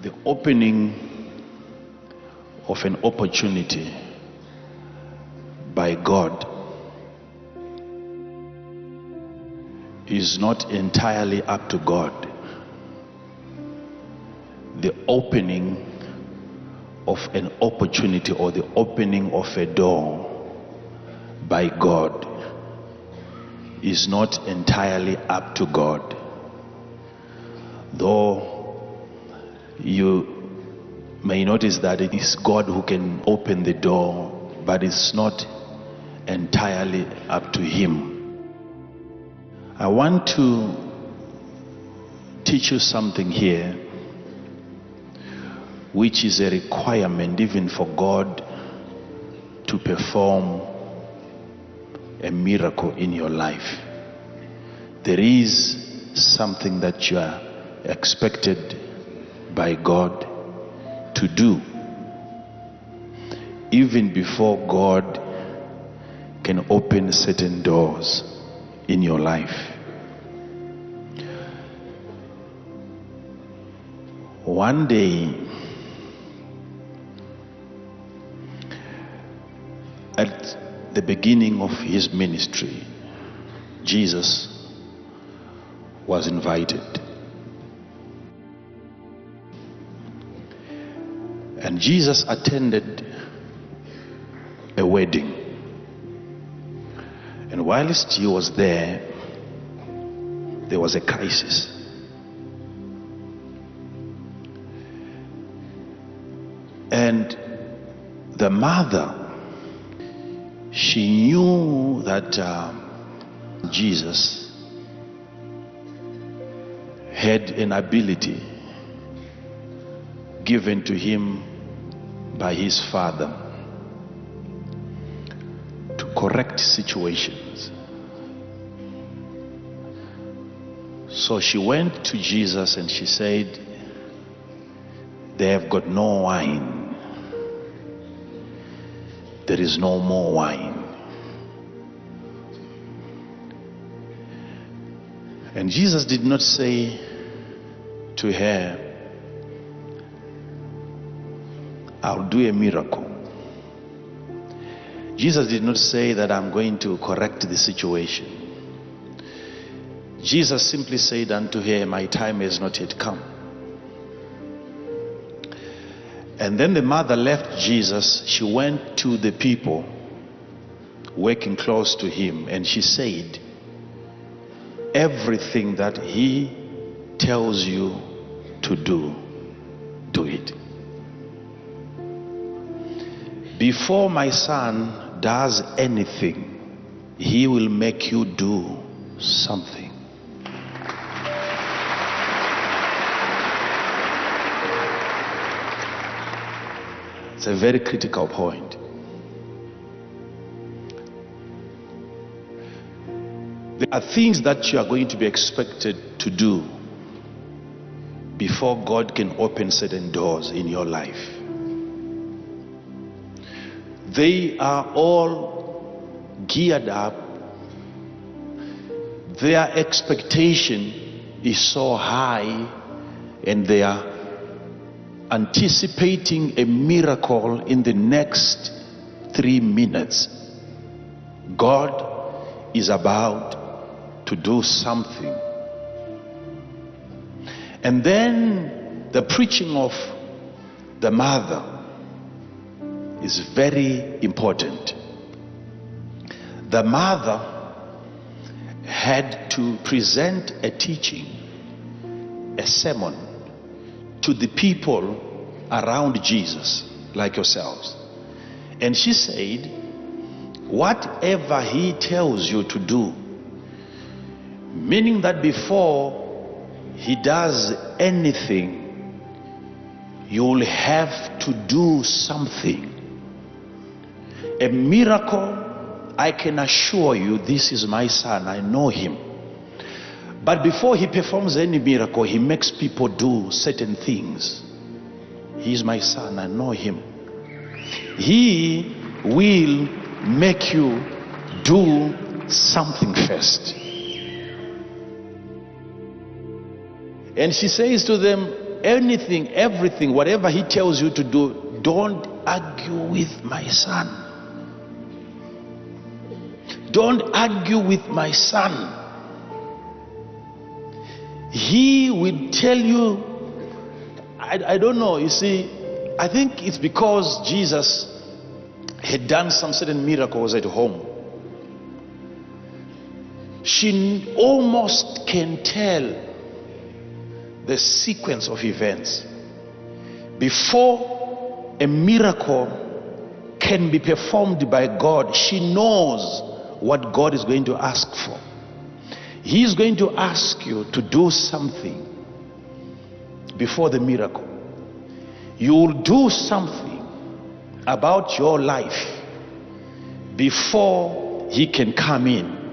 The opening of an opportunity by God is not entirely up to God. The opening of an opportunity or the opening of a door by God is not entirely up to God. Though you may notice that it is God who can open the door, but it's not entirely up to Him. I want to teach you something here, which is a requirement even for God to perform a miracle in your life. There is something that you are expected by God to do even before God can open certain doors in your life. One day, at the beginning of his ministry, Jesus was invited. And Jesus attended a wedding. And whilst he was there was a crisis. And the mother, she knew that Jesus had an ability given to him by his father to correct situations. So she went to Jesus and she said, "They have got no wine. There is no more wine." And Jesus did not say to her, "I'll do a miracle." Jesus did not say that I'm going to correct the situation. Jesus simply said unto her, "My time has not yet come." And then the mother left Jesus. She went to the people working close to him, and she said, "Everything that he tells you to do, do it. Before my son does anything, he will make you do something." It's a very critical point. There are things that you are going to be expected to do before God can open certain doors in your life. They are all geared up. Their expectation is so high, and they are anticipating a miracle in the next 3 minutes. God is about to do something. And then the preaching of the mother is very important. The mother had to present a teaching, a sermon to the people around Jesus, like yourselves. And she said, whatever he tells you to do, meaning that before he does anything, you'll have to do something. A miracle, I can assure you, this is my son, I know him. But before he performs any miracle, he makes people do certain things. He is my son, I know him. He will make you do something first. And she says to them, anything, everything, whatever he tells you to do, don't argue with my son. Don't argue with my son. He will tell you, I don't know, you see, I think it's because Jesus had done some certain miracles at home. She almost can tell the sequence of events. Before a miracle can be performed by God, she knows what God is going to ask for. He is going to ask you to do something before the miracle. You will do something about your life before he can come in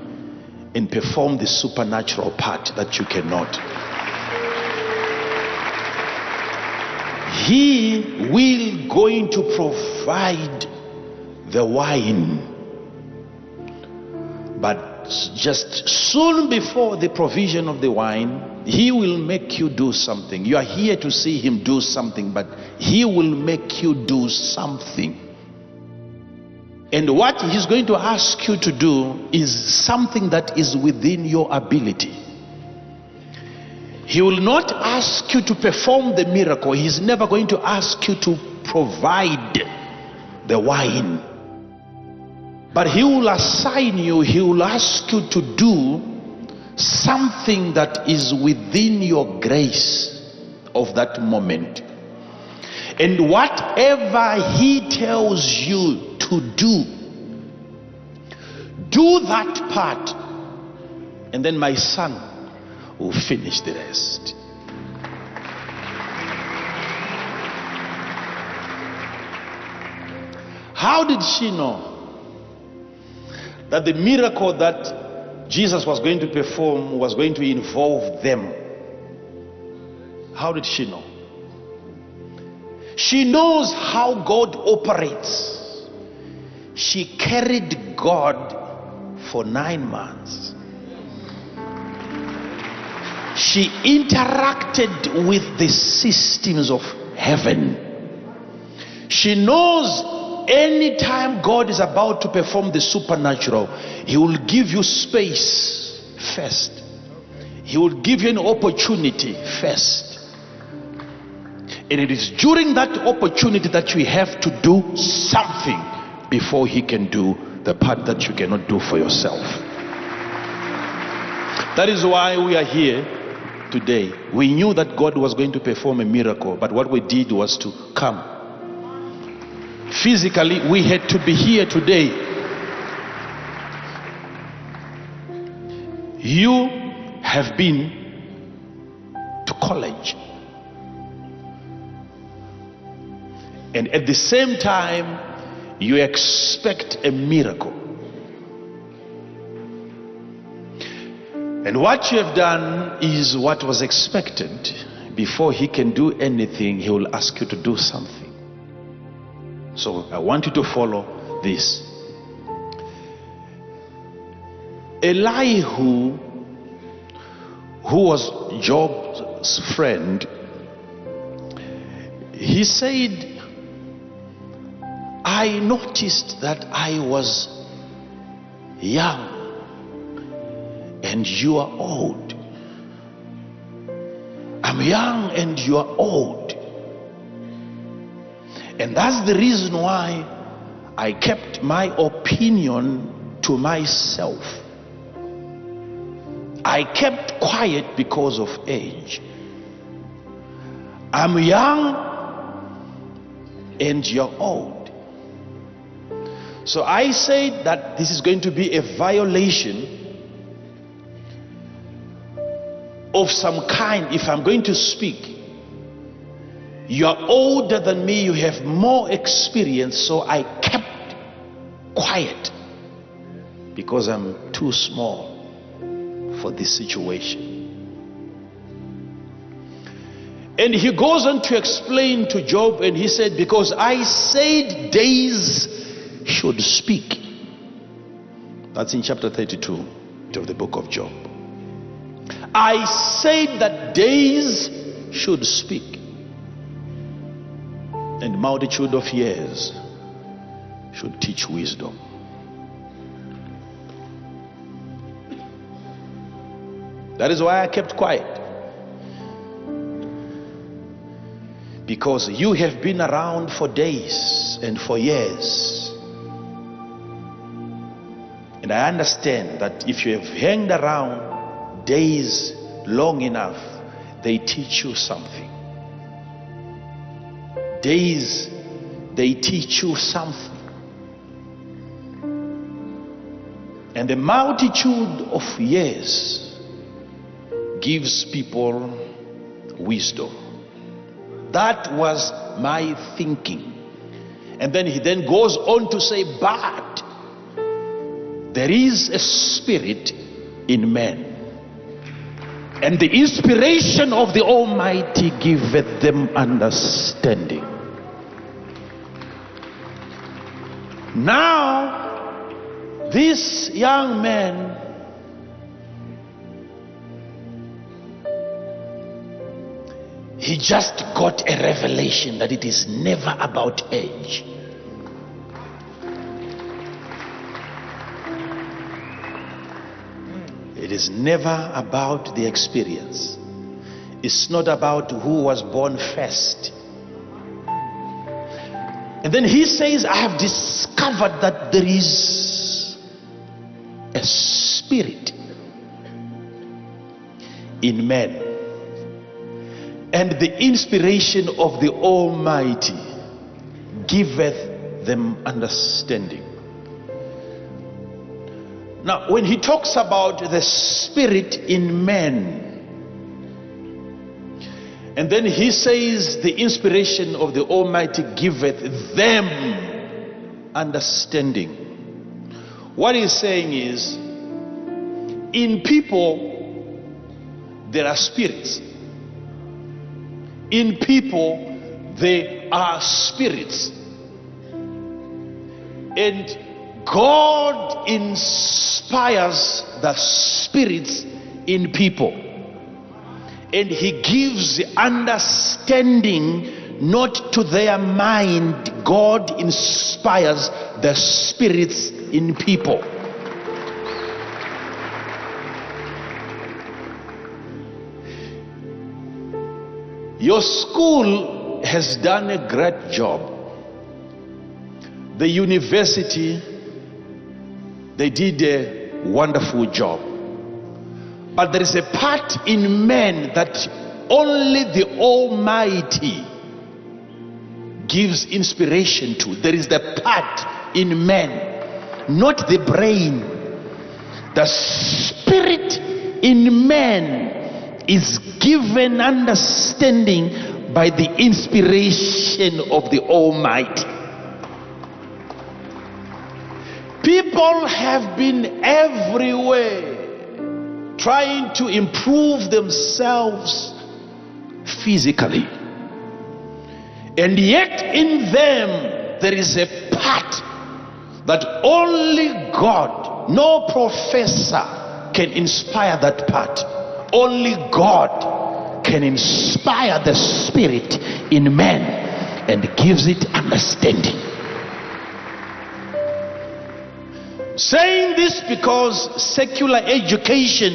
and perform the supernatural part that you cannot. He will going to provide the wine, but just soon before the provision of the wine, he will make you do something. You are here to see him do something, but he will make you do something. And what he's going to ask you to do is something that is within your ability. He will not ask you to perform the miracle. He's never going to ask you to provide the wine. But he will assign you, he will ask you to do something that is within your grace of that moment. And whatever he tells you to do that part, and then my son will finish the rest. How did she know that the miracle that Jesus was going to perform was going to involve them? How did she know? She knows how God operates. She carried God for 9 months. She interacted with the systems of heaven. She knows anytime God is about to perform the supernatural, he will give you space first. He will give you an opportunity first. And it is during that opportunity that you have to do something before he can do the part that you cannot do for yourself. That is why we are here today. We knew that God was going to perform a miracle, but what we did was to come. Physically, we had to be here today. You have been to college, and at the same time you expect a miracle. And what you have done is what was expected. Before he can do anything, he will ask you to do something. So I want you to follow this. Elihu, who was Job's friend, he said, I noticed that I was young and you are old. I'm young and you are old. And that's the reason why I kept my opinion to myself. I kept quiet because of age. I'm young and you're old. So I said that this is going to be a violation of some kind if I'm going to speak. You are older than me, you have more experience, so I kept quiet because I'm too small for this situation. And he goes on to explain to Job, and he said, because I said days should speak. That's in chapter 32 of the book of Job. I said that days should speak. and multitude of years should teach wisdom. That is why I kept quiet. Because you have been around for days and for years. And I understand that if you have hanged around days long enough, they teach you something. Days, they teach you something. And the multitude of years gives people wisdom. That was my thinking. And then he then goes on to say, but there is a spirit in men, and the inspiration of the Almighty giveth them understanding. Now, this young man he just got a revelation that it is never about age. It is never about the experience. It's not about who was born first. And then he says, I have discovered that there is a spirit in men, and the inspiration of the Almighty giveth them understanding. Now, when he talks about the spirit in men, and then he says the inspiration of the Almighty giveth them understanding, what he's saying is, in people there are spirits. In people there are spirits. And God inspires the spirits in people, and he gives understanding not to their mind. God inspires the spirits in people. Your school has done a great job. The university, they did a wonderful job. But there is a part in men that only the Almighty gives inspiration to. There is the part in men, not the brain. The spirit in man is given understanding by the inspiration of the Almighty. People have been everywhere trying to improve themselves physically, and yet in them there is a part that only God, no professor can inspire that part. Only God can inspire the spirit in man and gives it understanding. Saying this because secular education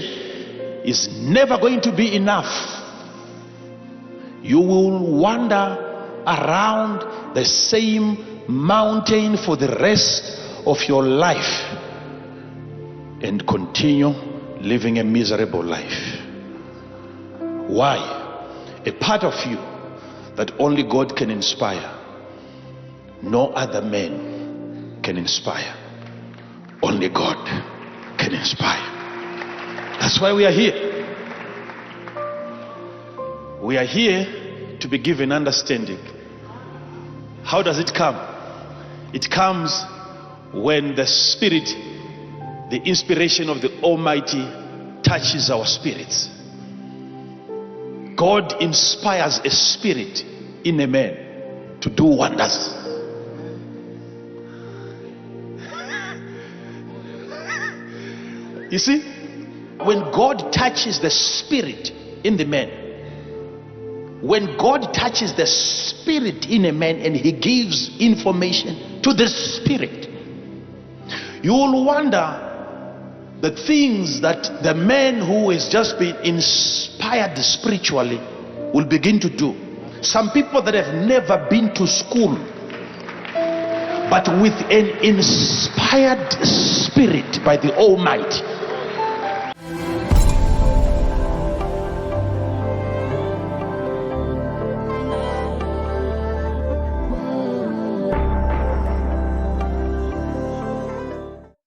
is never going to be enough. You will wander around the same mountain for the rest of your life and continue living a miserable life. Why? A part of you that only God can inspire, no other man can inspire. Only God can inspire. That's why we are here. We are here to be given understanding. How does it come? It comes when the Spirit, the inspiration of the Almighty, touches our spirits. God inspires a spirit in a man to do wonders. You see, when God touches the spirit in the man, when God touches the spirit in a man and he gives information to the spirit, you will wonder the things that the man who has just been inspired spiritually will begin to do. Some people that have never been to school, but with an inspired spirit by the Almighty,